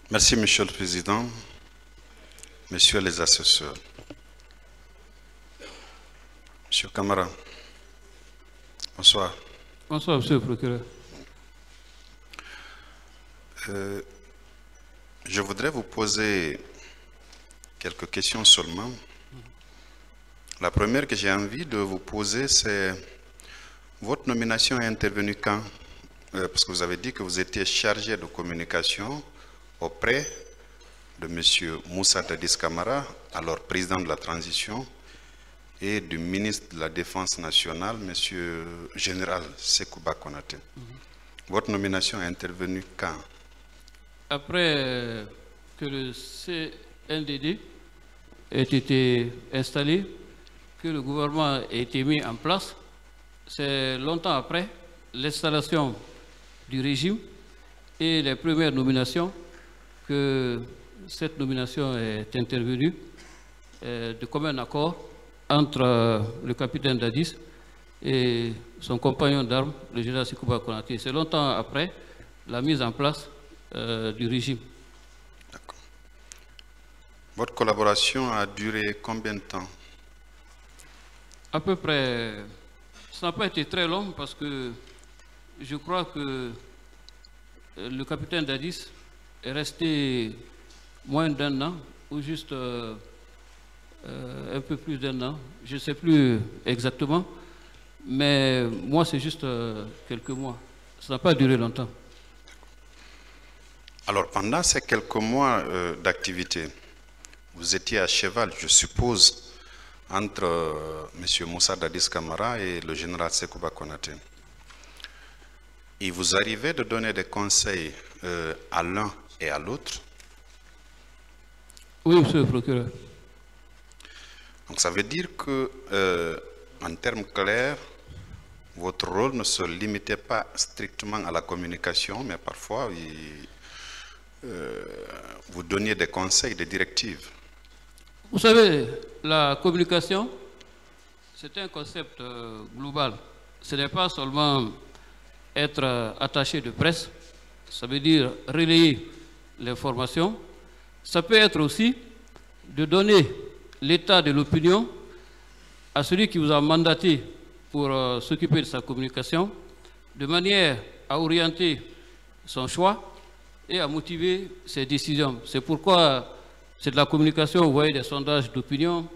Merci, Monsieur le Président, Messieurs les assesseurs. Monsieur Camara, bonsoir. Bonsoir, Monsieur le procureur. Je voudrais vous poser quelques questions seulement. La première que j'ai envie de vous poser, c'est votre nomination est intervenue quand? Parce que vous avez dit que vous étiez chargé de communication auprès de M. Moussa Dadis Camara, alors président de la transition, et du ministre de la Défense nationale, M. Général Sekouba Konaté. Votre nomination est intervenue quand? Après que le CNDD ait été installé, que le gouvernement ait été mis en place, c'est longtemps après l'installation du régime et les premières nominations que cette nomination est intervenue de commun accord entre le capitaine Dadis et son compagnon d'armes, le général Sekouba Konaté. C'est longtemps après la mise en place du régime. D'accord. Votre collaboration a duré combien de temps? À peu près, ça n'a pas été très long parce que je crois que le capitaine Dadis est resté moins d'un an ou juste un peu plus d'un an, je ne sais plus exactement, mais moi c'est juste quelques mois. Ça n'a pas duré longtemps. Alors pendant ces quelques mois d'activité, vous étiez à cheval, je suppose, entre M. Moussa Dadis Camara et le général Sekouba Konaté. Il vous arrivait de donner des conseils à l'un et à l'autre? Oui, monsieur le procureur. Donc ça veut dire que, en termes clairs, votre rôle ne se limitait pas strictement à la communication, mais parfois vous donniez des conseils, des directives. Vous savez, la communication, c'est un concept global. Ce n'est pas seulement être attaché de presse, ça veut dire relayer l'information. Ça peut être aussi de donner l'état de l'opinion à celui qui vous a mandaté pour s'occuper de sa communication, de manière à orienter son choix et à motiver ses décisions. C'est pourquoi c'est de la communication, vous voyez, des sondages d'opinion.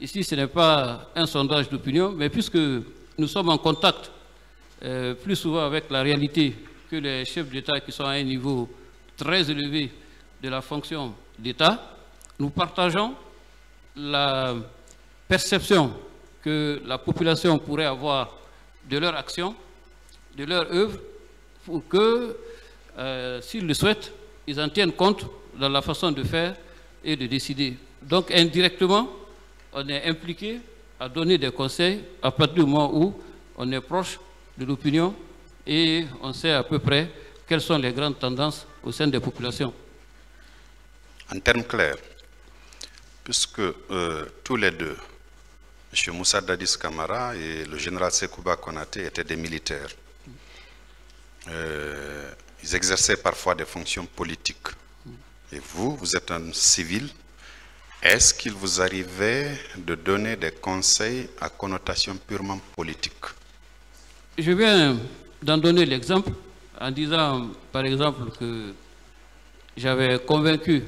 Ici, ce n'est pas un sondage d'opinion, mais puisque nous sommes en contact plus souvent avec la réalité que les chefs d'État qui sont à un niveau très élevé de la fonction d'État, nous partageons la perception que la population pourrait avoir de leur action, de leur œuvre, pour que, s'ils le souhaitent, ils en tiennent compte dans la façon de faire et de décider. Donc, indirectement, on est impliqué à donner des conseils à partir du moment où on est proche de l'opinion et on sait à peu près quelles sont les grandes tendances au sein des populations. En termes clairs, puisque tous les deux, M. Moussa Dadis Camara et le général Sekouba Konaté étaient des militaires, ils exerçaient parfois des fonctions politiques. Et vous, vous êtes un civil. Est-ce qu'il vous arrivait de donner des conseils à connotation purement politique? Je viens d'en donner l'exemple en disant, par exemple, que j'avais convaincu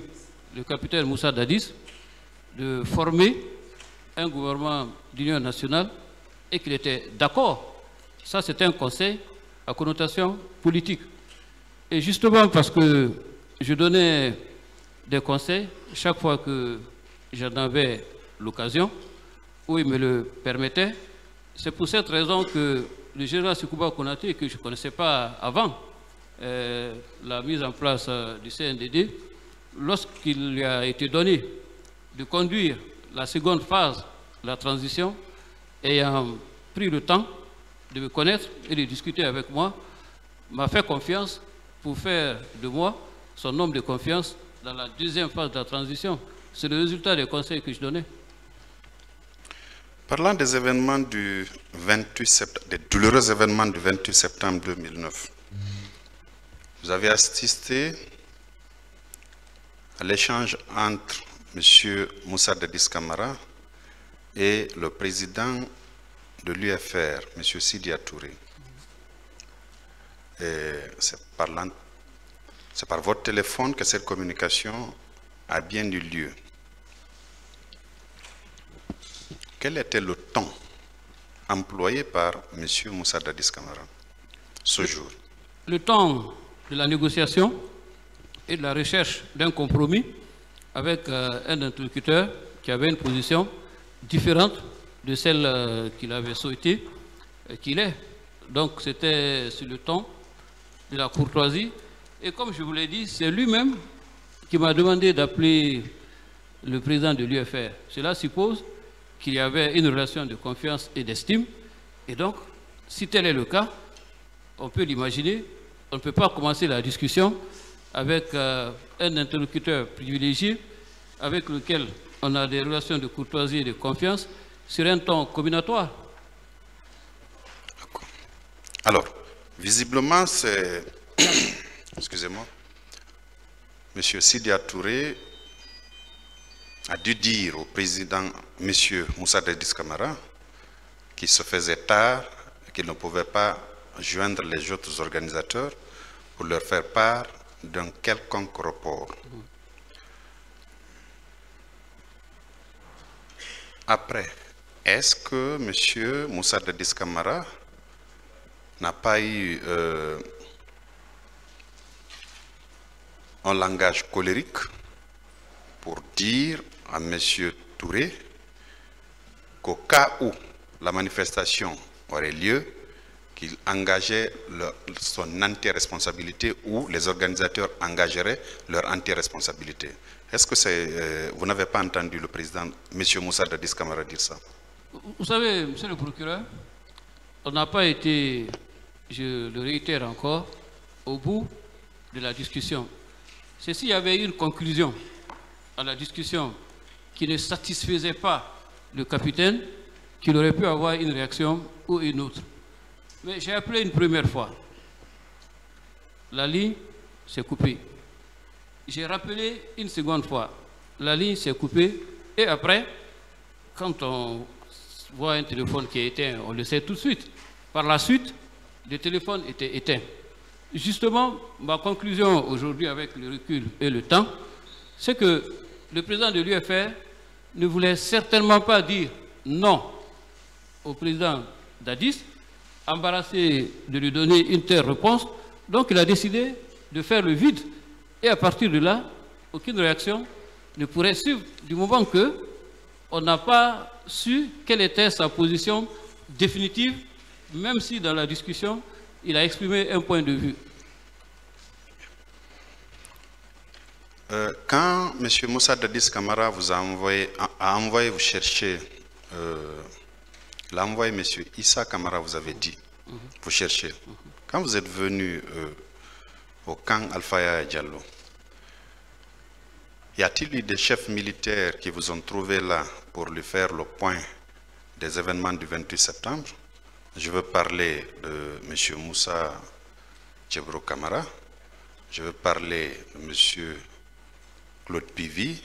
le capitaine Moussa Dadis de former un gouvernement d'union nationale et qu'il était d'accord. Ça, c'était un conseil à connotation politique. Et justement parce que je donnais des conseils chaque fois que j'en avais l'occasion, où il me le permettait, c'est pour cette raison que le général Sekouba Konaté, que je ne connaissais pas avant la mise en place du CNDD, lorsqu'il lui a été donné de conduire la seconde phase de la transition, ayant pris le temps de me connaître et de discuter avec moi, m'a fait confiance pour faire de moi son homme de confiance dans la deuxième phase de la transition. C'est le résultat des conseils que je donnais. Parlant des événements du 28 septembre, des douloureux événements du 28 septembre 2009, vous avez assisté l'échange entre M. Moussa Dadis Camara et le président de l'UFR, M. Sidya Touré. C'est par votre téléphone que cette communication a bien eu lieu. Quel était le ton employé par M. Moussa Dadis Camara ce jour? Le temps de la négociation et de la recherche d'un compromis avec un interlocuteur qui avait une position différente de celle qu'il avait souhaité qu'il ait. Donc c'était sur le ton de la courtoisie. Et comme je vous l'ai dit, c'est lui-même qui m'a demandé d'appeler le président de l'UFR. Cela suppose qu'il y avait une relation de confiance et d'estime. Et donc, si tel est le cas, on peut l'imaginer, on ne peut pas commencer la discussion avec un interlocuteur privilégié avec lequel on a des relations de courtoisie et de confiance sur un ton combinatoire. Alors, visiblement, c'est... Excusez-moi. M. Sidya Touré a dû dire au président, M. Moussa Dadis Camara, qu'il se faisait tard, qu'il ne pouvait pas joindre les autres organisateurs pour leur faire part d'un quelconque report. Après, est-ce que M. Moussa Dadis Camara n'a pas eu un langage colérique pour dire à M. Touré qu'au cas où la manifestation aurait lieu, qu'il engageait son anti-responsabilité ou les organisateurs engageraient leur anti-responsabilité? Est-ce que vous n'avez pas entendu le président, M. Moussa Dadis Camara, dire ça? Vous savez, M. le procureur, on n'a pas été, je le réitère encore, au bout de la discussion. C'est s'il y avait une conclusion à la discussion qui ne satisfaisait pas le capitaine, qu'il aurait pu avoir une réaction ou une autre. Mais j'ai appelé une première fois. La ligne s'est coupée. J'ai rappelé une seconde fois. La ligne s'est coupée. Et après, quand on voit un téléphone qui est éteint, on le sait tout de suite. Par la suite, le téléphone était éteint. Justement, ma conclusion aujourd'hui avec le recul et le temps, c'est que le président de l'UFR ne voulait certainement pas dire non au président Dadis, embarrassé de lui donner une telle réponse. Donc il a décidé de faire le vide. Et à partir de là, aucune réaction ne pourrait suivre du moment qu'on n'a pas su quelle était sa position définitive, même si dans la discussion, il a exprimé un point de vue. Quand M. Moussa Dadis Camara vous a envoyé vous chercher, il a envoyé M. Issa Camara, vous avez dit, vous cherchez. Quand vous êtes venu au camp Alpha Diallo, y a-t-il eu des chefs militaires qui vous ont trouvé là pour lui faire le point des événements du 28 septembre? Je veux parler de M. Moussa Djebro Camara, je veux parler de M. Claude Pivi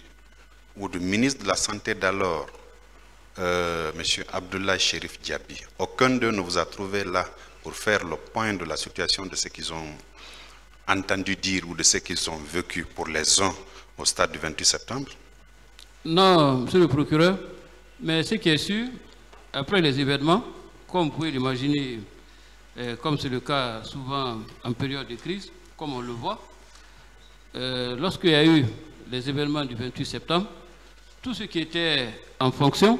ou du ministre de la Santé d'alors, M. Abdoulaye Chérif Diaby. Aucun d'eux ne vous a trouvé là pour faire le point de la situation de ce qu'ils ont entendu dire ou de ce qu'ils ont vécu pour les uns au stade du 28 septembre? Non, monsieur le procureur, mais ce qui est sûr, après les événements, comme vous pouvez l'imaginer, comme c'est le cas souvent en période de crise, comme on le voit, lorsqu'il y a eu les événements du 28 septembre, tout ce qui était en fonction,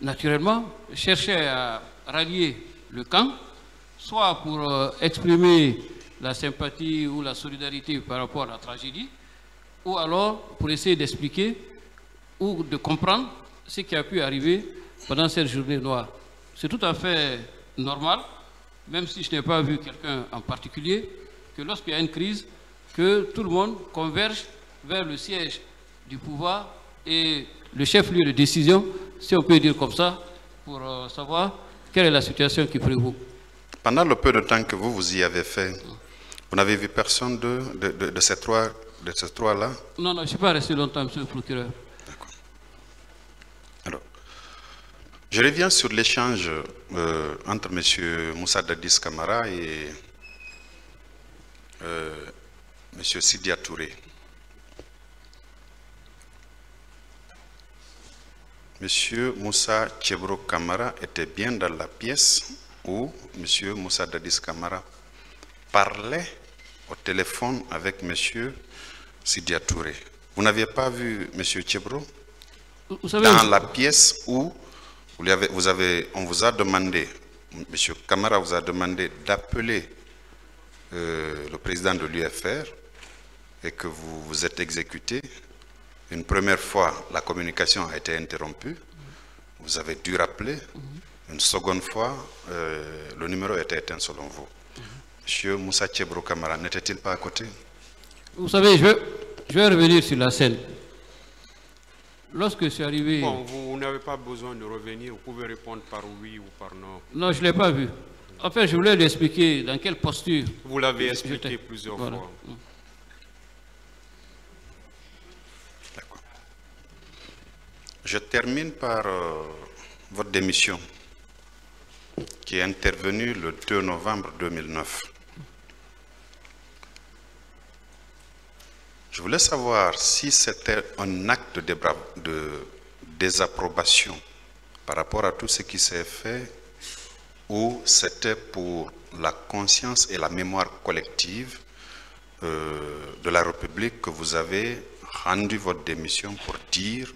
naturellement, cherchait à rallier le camp, soit pour exprimer la sympathie ou la solidarité par rapport à la tragédie, ou alors pour essayer d'expliquer ou de comprendre ce qui a pu arriver pendant cette journée noire. C'est tout à fait normal, même si je n'ai pas vu quelqu'un en particulier, que lorsqu'il y a une crise, que tout le monde converge vers le siège du pouvoir et le chef-lieu de décision, si on peut dire comme ça, pour savoir quelle est la situation qui prévaut. Pendant le peu de temps que vous y avez fait, vous n'avez vu personne de ces trois ces trois-là? Non, non, je ne suis pas resté longtemps, monsieur le procureur. D'accord. Alors, je reviens sur l'échange entre M. Moussa Dadis Camara et M. Sidia Touré. M. Moussa Chebro Camara était bien dans la pièce où M. Moussa Dadis Camara parlait au téléphone avec M. Sidia Touré. Vous n'aviez pas vu M. Chebro dans la pièce où on vous a demandé, M. Camara vous a demandé d'appeler le président de l'UFR et que vous vous êtes exécuté. Une première fois, la communication a été interrompue. Vous avez dû rappeler. Une seconde fois, le numéro était éteint selon vous. Monsieur Moussa Chebro Camara n'était-il pas à côté? Vous savez, je vais revenir sur la scène. Lorsque je suis arrivé... Bon, vous n'avez pas besoin de revenir. Vous pouvez répondre par oui ou par non. Non, je ne l'ai pas vu. En fait, je voulais lui expliquer dans quelle posture... Vous l'avez expliqué plusieurs fois. D'accord. Je termine par votre démission qui est intervenue le 2 novembre 2009. Je voulais savoir si c'était un acte de désapprobation par rapport à tout ce qui s'est fait ou c'était pour la conscience et la mémoire collective de la République que vous avez rendu votre démission pour dire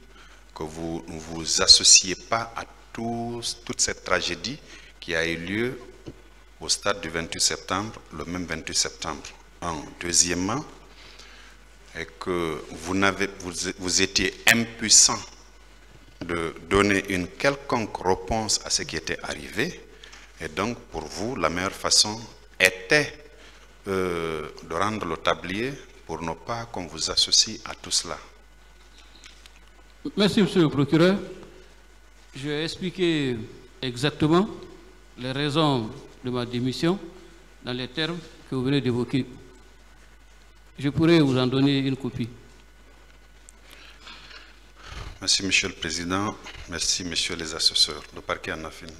que vous ne vous associez pas à toute cette tragédie qui a eu lieu au stade du 28 septembre, le même 28 septembre. Deuxièmement, et que vous étiez impuissant de donner une quelconque réponse à ce qui était arrivé. Et donc, pour vous, la meilleure façon était de rendre le tablier pour ne pas qu'on vous associe à tout cela. Merci, monsieur le procureur. Je vais expliquer exactement les raisons de ma démission dans les termes que vous venez d'évoquer. Je pourrais vous en donner une copie. Merci, monsieur le président. Merci, messieurs les assesseurs. Le parquet en a fini.